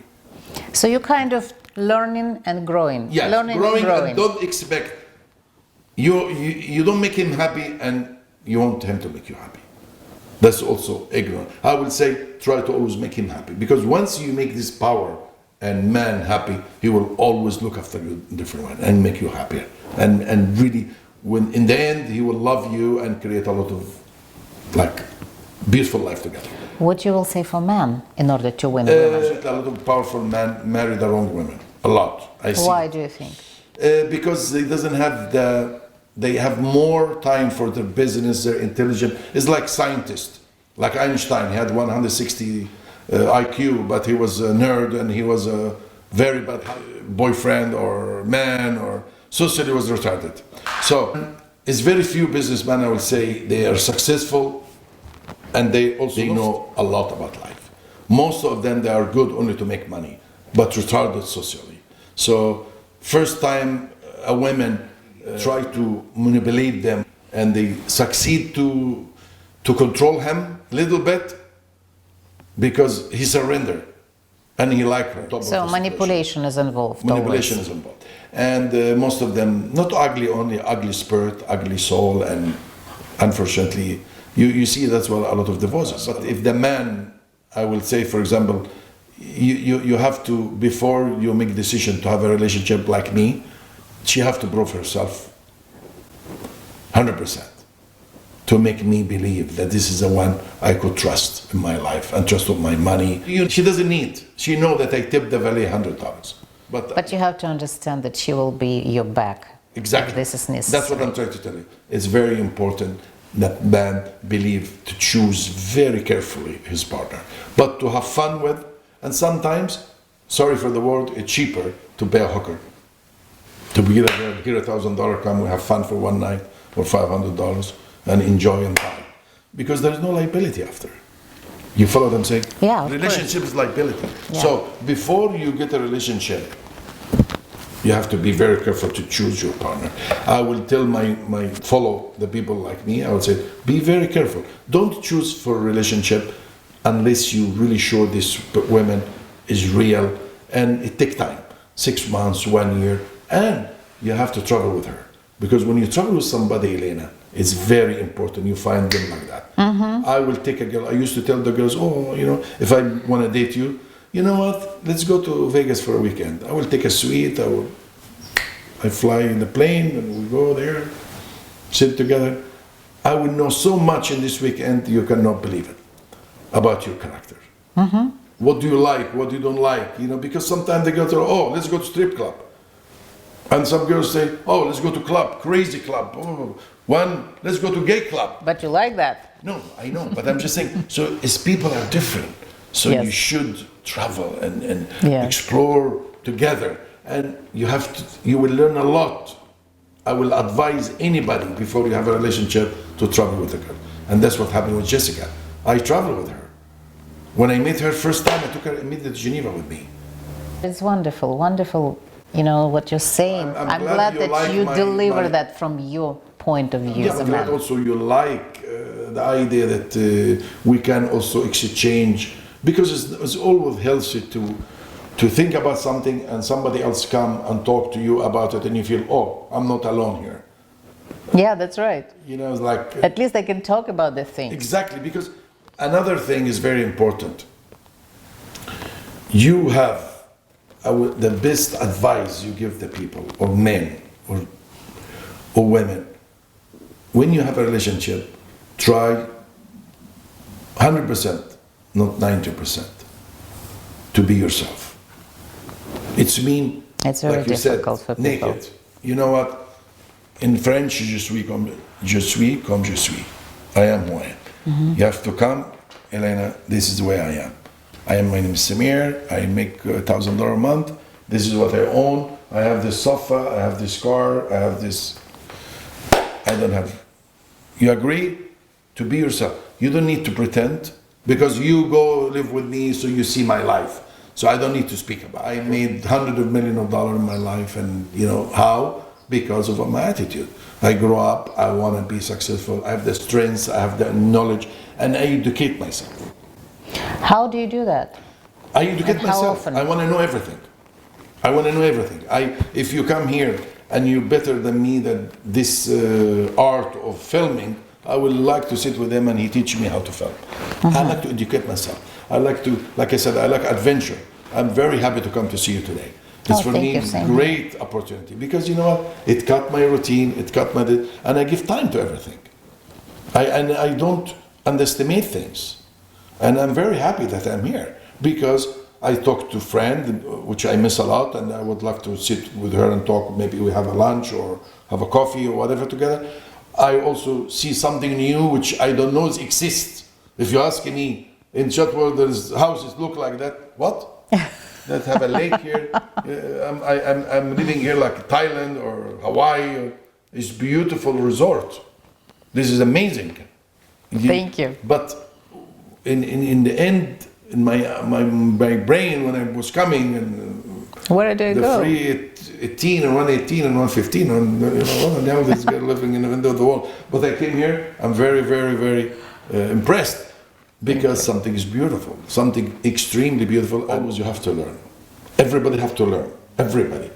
So you're kind of learning and growing. Yes, learning growing, and growing. and don't expect, you don't make him happy and you want him to make you happy. That's also ignorant. I will say, try to always make him happy. Because once you make this power and man happy, he will always look after you in a different way and make you happier. And really, when in the end, he will love you and create a lot of beautiful life together. What you will say for men in order to win women? A lot of powerful men marry the wrong women. A lot. I see. Why do you think? Because they have more time for their business, they're intelligent. It's like scientists, like Einstein. He had 160 IQ, but he was a nerd and he was a very bad boyfriend or man, or socially was retarded. So it's very few businessmen, I would say, they are successful and they know a lot about life. Most of them, they are good only to make money, but retarded socially. So first time a woman try to manipulate them and they succeed to control him a little bit, because he surrendered and he liked her. So manipulation is involved. Manipulation always. is involved. And most of them, not ugly only, ugly spirit, ugly soul, and unfortunately, you see that's why a lot of divorces. But if the man, I will say, for example, you have to, before you make a decision to have a relationship like me, she have to prove herself 100%. To make me believe that this is the one I could trust in my life and trust with my money. She doesn't need. She know that I tipped the valet $100. But you have to understand that she will be your back. Exactly. This is necessary. That's what I'm trying to tell you. It's very important that man believe to choose very carefully his partner, but to have fun with, and sometimes sorry for the word, it's cheaper to pay a hooker. To be here, $1,000, come, we have fun for one night, or $500, and enjoy and buy. Because there's no liability after. You follow what I'm saying? Yeah, of relationship is liability. Yeah. So before you get a relationship, you have to be very careful to choose your partner. I will tell my follow the people like me, I would say, be very careful. Don't choose for a relationship unless you're really sure this woman is real, and it takes time, 6 months, 1 year, and you have to travel with her. Because when you travel with somebody, Elena, it's very important you find them like that. Mm-hmm. I will take a girl, I used to tell the girls, oh, you know, if I want to date you, you know what, let's go to Vegas for a weekend. I will take a suite, I fly in the plane and we go there, sit together. I will know so much in this weekend, you cannot believe it, about your character. Mm-hmm. What do you like, what you don't like, you know, because sometimes they go to, oh, let's go to strip club. And some girls say, oh, let's go to club, crazy club. Oh, one, let's go to gay club. But you like that. No, I know, but I'm just saying, so as people are different, so Yes. you should travel and Yeah. explore together, and you will learn a lot. I will advise anybody before you have a relationship to travel with a girl. And that's what happened with Jessica. I traveled with her. When I met her first time, I took her immediately to Geneva with me. It's wonderful, wonderful, you know, what you're saying. I'm I'm glad glad you that like you my- deliver my- that from your point of view Yeah, as a but glad man. also you like the idea that we can also exchange, because it's always healthy to think about something and somebody else come and talk to you about it and you feel, oh, I'm not alone here. Yeah, that's right. You know, it's like... At least I can talk about the thing. Exactly, because another thing is very important. You have the best advice you give the people, or men, or women. When you have a relationship, try 100%, not 90%, to be yourself. It's mean, It's very like you said, difficult for people. naked. You know what? In French, je suis comme je suis. I am who I am. Mm-hmm. You have to come, Elena, this is the way I am. My name is Samir, I make $1,000 a month, this is what I own, I have this sofa, I have this car, I have this, I don't have. You agree to be yourself. You don't need to pretend, because you go live with me, so you see my life. So I don't need to speak about it. I made hundreds of millions of dollars in my life, and you know how? Because of my attitude. I grow up, I want to be successful, I have the strengths, I have the knowledge, and I educate myself. How do you do that? I educate And how myself. often? I want to know everything. I want to know everything. If you come here and you're better than me at this art of filming, I would like to sit with him and he teach me how to film. I like to educate myself. I like to, like I said, I like adventure. I'm very happy to come to see you today. It's for thank me you, same great opportunity, because you know what? It cut my routine, it cut my, and I give time to everything. I don't underestimate things. And I'm very happy that I'm here, because I talk to friends, which I miss a lot, and I would love to sit with her and talk. Maybe we have a lunch or have a coffee or whatever together. I also see something new which I don't know exists. If you ask me, in Chatwell there's houses look like that. What? That have a lake here. I'm living here like Thailand or Hawaii. It's beautiful resort. This is amazing. Thank you. But in the end, in my brain when I was coming, and Where do you the go? free 18 and 118 and 115, and you know, now this guy living in the window of the wall. But I came here, I'm very, very, very impressed, because something is beautiful, something extremely beautiful. Always you have to learn. Everybody have to learn. Everybody.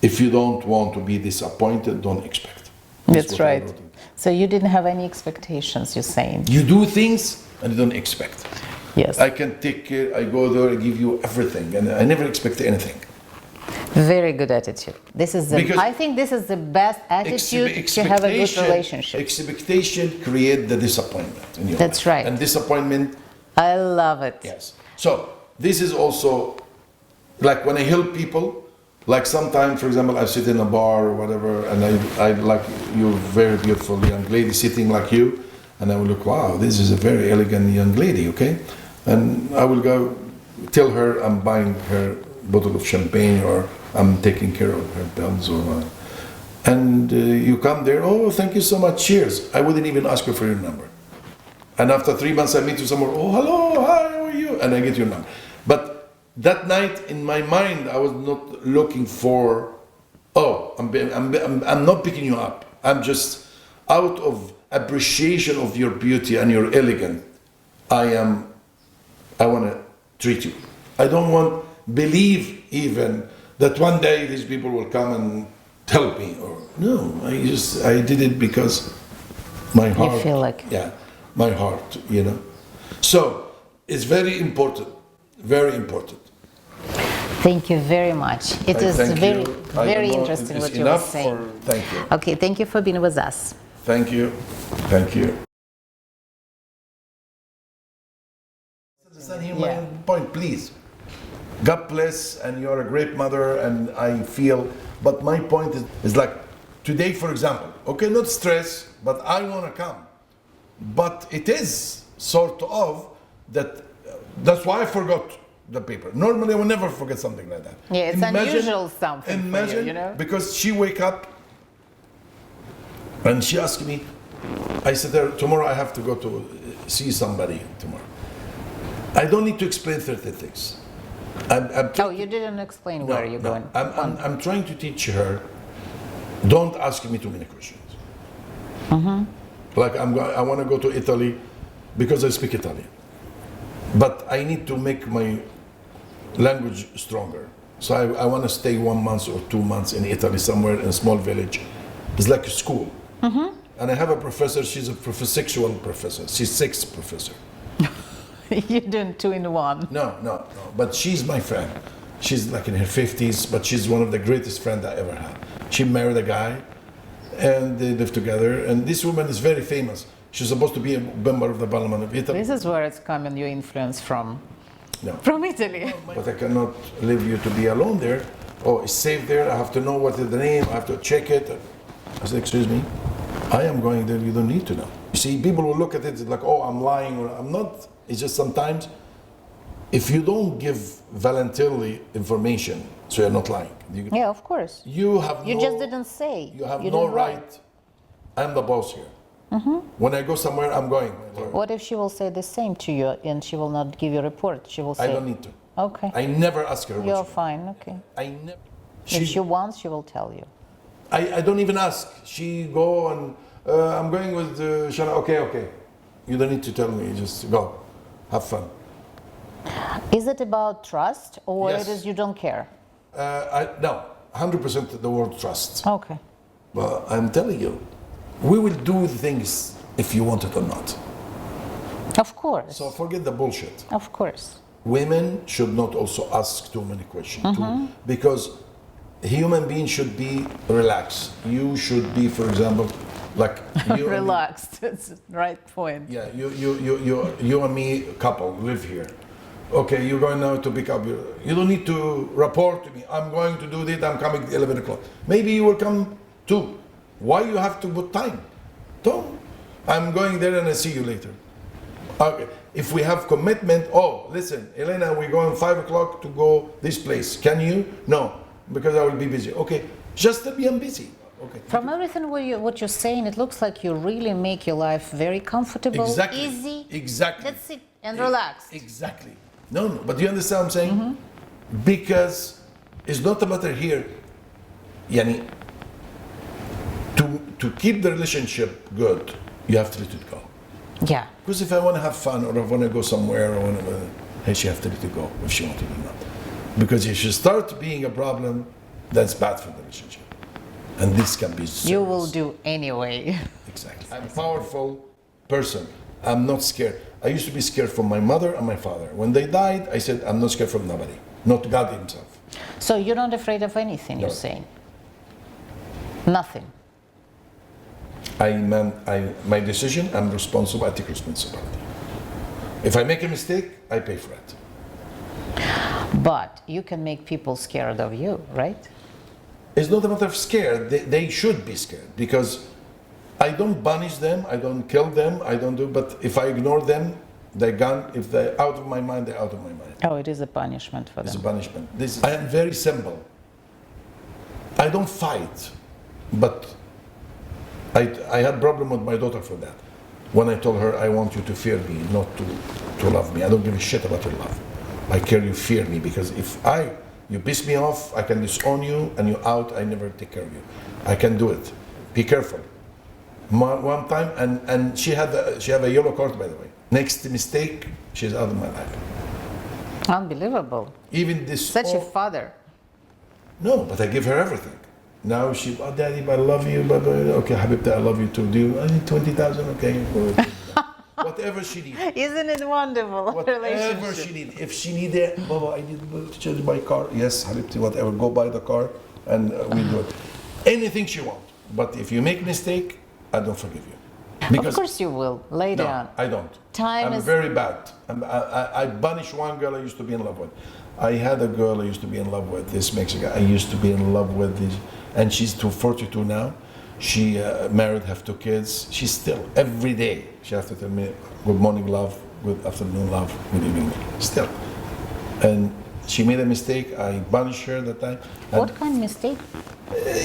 If you don't want to be disappointed, don't expect. That's what I right. wrote. So you didn't have any expectations, you're saying? You do things and you don't expect. Yes. I can take care, I go there, I give you everything, and I never expect anything. Very good attitude. This is Because I think this is the best attitude to have a good relationship. Expectation create the disappointment in your That's life. right. And disappointment, I love it. yes. So this is also, like when I help people, like sometimes, for example, I sit in a bar or whatever, and I like, you're very beautiful young lady sitting like you, and I will look, wow, this is a very elegant young lady, okay? And I will go tell her I'm buying her bottle of champagne, or I'm taking care of her bills, or and you come there, oh, thank you so much, cheers. I wouldn't even ask you for your number. And after 3 months, I meet you somewhere, oh, hello, hi, how are you? And I get your number. But that night, in my mind, I was not looking for, oh, I'm not picking you up. I'm just out of appreciation of your beauty and your elegance. I want to treat you. I don't want, believe even that one day these people will come and help me. Or no, I did it because my heart. You feel like. Yeah, my heart, you know. So it's very important, very important. Thank you very much. It is very, very interesting what you were saying. Thank you. Okay, thank you for being with us. Thank you. Thank you. Understand here my point, please. God bless, and you're a great mother, and I feel, but my point is like, today, for example, okay, not stress, but I want to come. But it is sort of that, that's why I forgot the paper. Normally I would never forget something like that. Yeah, it's unusual something imagine, for you, you know? Because she wake up and she asked me, I said to her, tomorrow I have to go to see somebody tomorrow. I don't need to explain 30 things. Oh, you didn't explain where you're going. I'm trying to teach her, don't ask me too many questions. Like I want to go to Italy because I speak Italian. But I need to make my language stronger. So I want to stay 1 month or 2 months in Italy, somewhere in a small village. It's like a school. And I have a professor, she's a sexual professor. She's sex professor. You're doing 2 in 1. No. But she's my friend. She's like in her 50s, but she's one of the greatest friends I ever had. She married a guy, and they live together. And this woman is very famous. She's supposed to be a member of the Parliament of Italy. This is where it's coming, your influence from. No. From Italy. But I cannot leave you to be alone there. Oh, it's safe there. I have to know what is the name. I have to check it. I said, excuse me, I am going there. You don't need to know. You see, people will look at it like, oh, I'm lying, or I'm not. It's just sometimes, if you don't give voluntarily information, so you're not lying. Yeah, of course. You just didn't say. You have no right. I'm the boss here. When I go somewhere, I'm going. What if she will say the same to you and she will not give you a report? She will say. I don't need to. Okay. I never ask her. You're fine. Okay. I never. If she wants, she will tell you. I don't even ask. She go and I'm going with Shana. Okay. You don't need to tell me. Just go. Have fun. Is it about trust, or Yes. it is you don't care? No, 100% the word trust. Okay. Well, I'm telling you, we will do things if you want it or not. Of course. So forget the bullshit. Of course. Women should not also ask too many questions, because a human being should be relaxed. You should be, for example, like you Relaxed. That's the right point. Yeah, you and me, couple, live here. Okay, you're going now to pick up your. You don't need to report to me. I'm going to do this. I'm coming at 11 o'clock. Maybe you will come too. Why you have to put time? Don't. I'm going there and I see you later. Okay. If we have commitment, oh, listen, Elena, we're going 5 o'clock to go this place. Can you? No, because I will be busy. Okay, just tell me I'm busy. Okay. From everything what you're saying, it looks like you really make your life very comfortable, easy. Exactly. That's it, and relaxed. Exactly. No, but you understand what I'm saying? Because it's not a matter here, yani, to keep the relationship good, you have to let it go. Yeah. Because if I want to have fun, or if I want to go somewhere, or whatever, hey, she have to let it go if she wants it or not. Because if she starts being a problem, that's bad for the relationship. And this can be serious. You will do anyway. Exactly. I'm a powerful person. I'm not scared. I used to be scared from my mother and my father. When they died, I said, I'm not scared from nobody, not God himself. So you're not afraid of anything, you're saying? Nothing. My decision, I'm responsible, I take responsibility. If I make a mistake, I pay for it. But you can make people scared of you, right? It's not a matter of scared. They should be scared, because I don't punish them, I don't kill them, I don't do, but if I ignore them, They're gone. If they're out of my mind, they're out of my mind. Oh, it is a punishment for It's a them. punishment. I am very simple. I don't fight, but I had problem with my daughter for that. When I told her, I want you to fear me, not to love me. I don't give a shit about your love. I care you fear me, because if you piss me off, I can disown you and you're out, I never take care of you. I can do it. Be careful. One time, and she have a yellow card, by the way. Next mistake, she's out of my life. Unbelievable. Even this. Such a father. No, but I give her everything. Now she, oh, Daddy, I love you. But okay, Habibti, I love you too. Do you? I need 20,000. Okay. Whatever she needs. Isn't it wonderful? Whatever she needs. If she needs it, Baba, I need to change my car. Yes, Habibti, whatever. Go buy the car, and we do it. Anything she wants. But if you make mistake, I don't forgive you. Of course you will. Lay down. No, I don't. Time I'm is very bad. I banish one girl I used to be in love with. I had a girl I used to be in love with, this Mexican. I used to be in love with this, and she's 42 now. She married, have 2 kids. She's still, every day, she has to tell me, good morning, love, good afternoon, love, good evening, still. And she made a mistake, I punished her that time. What kind of mistake?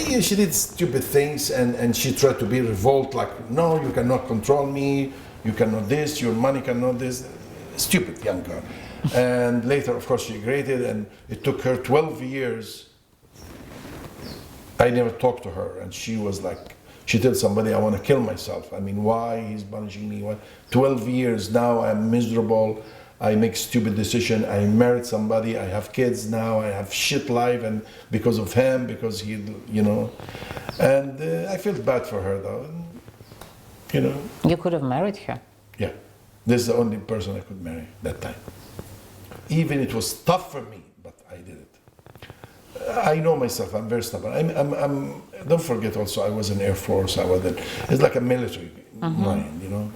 Yeah, she did stupid things, and she tried to be revolt, like, no, you cannot control me, you cannot this, your money cannot this. Stupid young girl. And later, of course, she regretted, and it took her 12 years. I never talked to her, and she was like, she told somebody, I want to kill myself. I mean, why he's punishing me? Why? 12 years now, I'm miserable. I make stupid decision. I married somebody. I have kids now. I have shit life, and because of him, because he, you know. And I feel bad for her, though. You know. You could have married her. Yeah, this is the only person I could marry that time. Even it was tough for me, but I did it. I know myself. I'm very stubborn. Don't forget. Also, I was in Air Force. I was in. It's like a military mind. You know,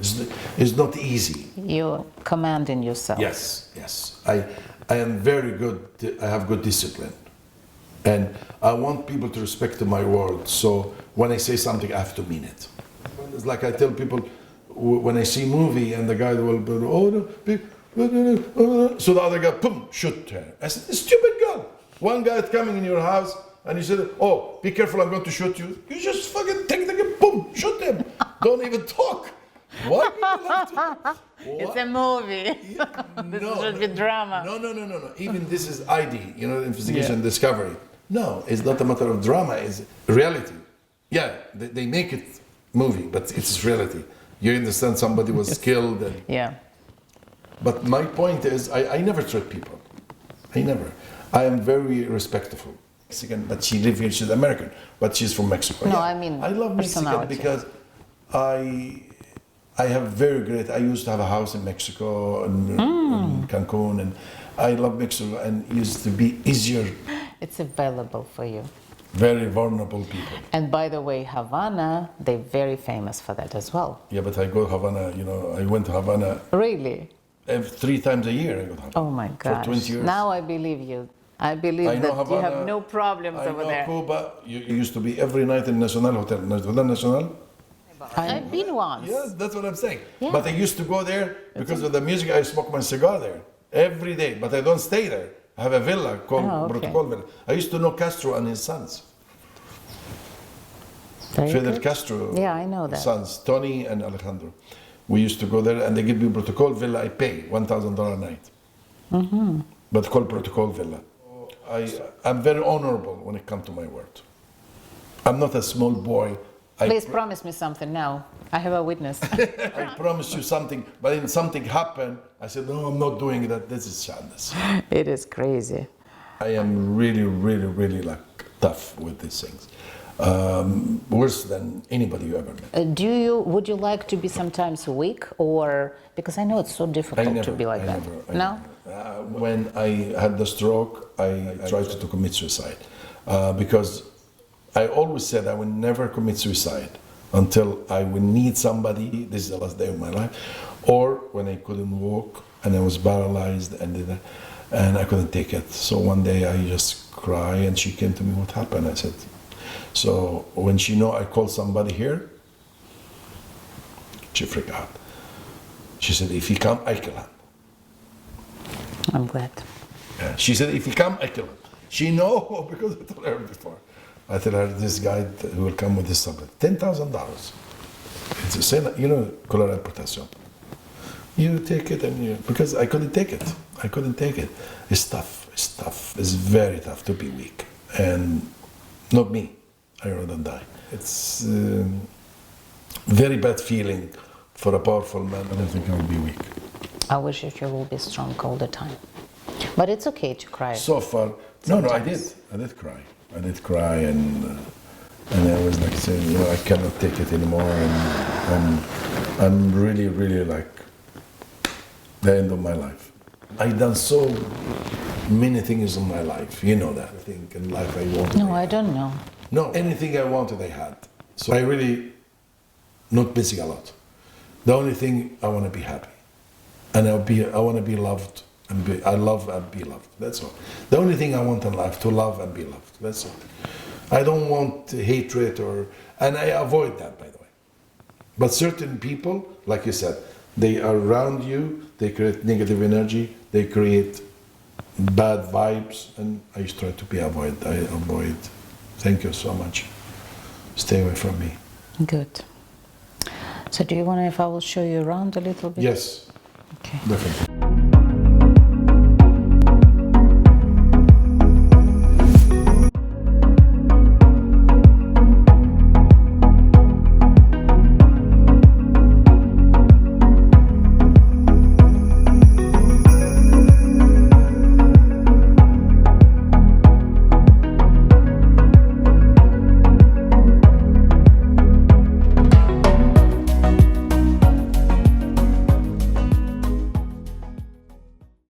it's not easy. You command in yourself. Yes, yes. I am very good. I have good discipline, and I want people to respect my word. So when I say something, I have to mean it. It's like I tell people when I see movie and the guy will be, oh no, so the other guy, boom, shoot her. I said, stupid girl. One guy is coming in your house and he said, oh, be careful, I'm going to shoot you. You just fucking take the gun, boom, shoot him. Don't even talk. Why would you have to? It's a movie. This should be drama. No. Even this is ID, you know, investigation and discovery. No, it's not a matter of drama, it's reality. Yeah, they make it movie, but it's reality. You understand somebody was killed. And, yeah. But my point is, I never threat people. I never. I am very respectful. Mexican, but she lives here, she's American, but she's from Mexico. No, Yeah. I mean I love Mexican because I have very great, I used to have a house in Mexico, in Cancun, and I love Mexico, and it used to be easier. It's available for you. Very vulnerable people. And by the way, Havana, they're very famous for that as well. Yeah, but I go to Havana, you know, I went to Havana. Really? 3 times a year I go to Havana. Oh my gosh. For 20 years. Now I believe you. I believe that Havana, you have no problems over there. I know Cuba, you used to be every night in Nacional Hotel. Nacional? I've been once. Yes, that's what I'm saying. Yeah. But I used to go there because of the music. I smoke my cigar there every day, but I don't stay there. I have a villa called Protocol Villa. I used to know Castro and his sons. Very Fidel good. Castro. Yeah, I know that. Sons, Tony and Alejandro. We used to go there, and they give me Protocol Villa. I pay $1,000 a night. But called Protocol Villa. I'm very honorable when it comes to my word. I'm not a small boy. Please promise me something now. I have a witness. I promised you something, but then something happened. I said, no, I'm not doing that. This is sadness. It is crazy. I am really, really, really like tough with these things. Worse than anybody you ever met. Would you like to be sometimes weak, or because I know it's so difficult to be like that? No. When I had the stroke, I tried to commit suicide because I always said I would never commit suicide until I would need somebody. This is the last day of my life, or when I couldn't walk and I was paralyzed and I couldn't take it. So one day I just cried, and she came to me. What happened? I said. So when she know I called somebody here, she freaked out. She said, if he come, I kill him. I'm glad. Yeah. She said, if he come, I kill him. She know because I told her before. I tell her, this guy who will come with this tablet, $10,000. It's the same, you know, color reputation. You take it and you, because I couldn't take it. I couldn't take it. It's tough, it's tough. It's very tough to be weak. And not me, I rather die. It's very bad feeling for a powerful man. I don't think I will be weak. I wish that you will be strong all the time. But it's okay to cry. So far, no, I did cry. I did cry and I was like saying, you know, I cannot take it anymore and I'm really, really like the end of my life. I've done so many things in my life, you know that. I think in life I wanted. No, I don't know. No, anything I wanted I had. So I really not missing a lot. The only thing I want to be happy. And I want to be loved. I love and be loved. That's all. The only thing I want in life, to love and be loved. That's all. I don't want hatred and I avoid that, by the way. But certain people, like you said, they are around you, they create negative energy, they create bad vibes, and I just try to avoid. Thank you so much. Stay away from me. Good. So do you want if I will show you around a little bit? Yes. Okay. Definitely.